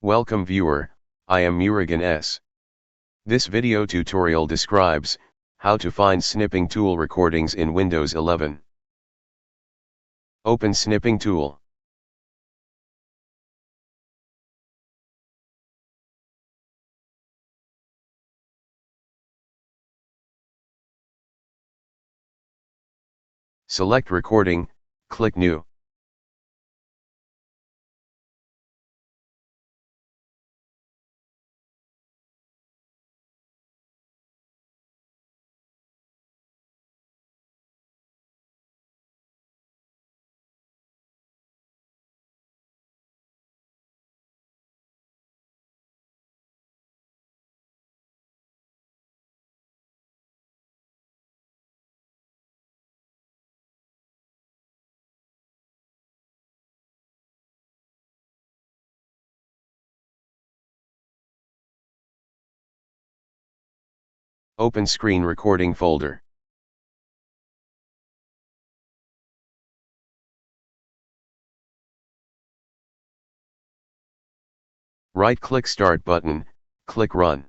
Welcome viewer, I am Murugan S. This video tutorial describes how to find snipping tool recordings in Windows 11. Open Snipping tool. Select Recording, click New. Open Screen Recording folder. Right-click Start button, click Run.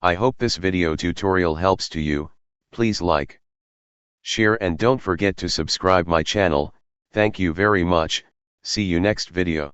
I hope this video tutorial helps to you. Please like, share and don't forget to subscribe my channel. Thank you very much. See you next video.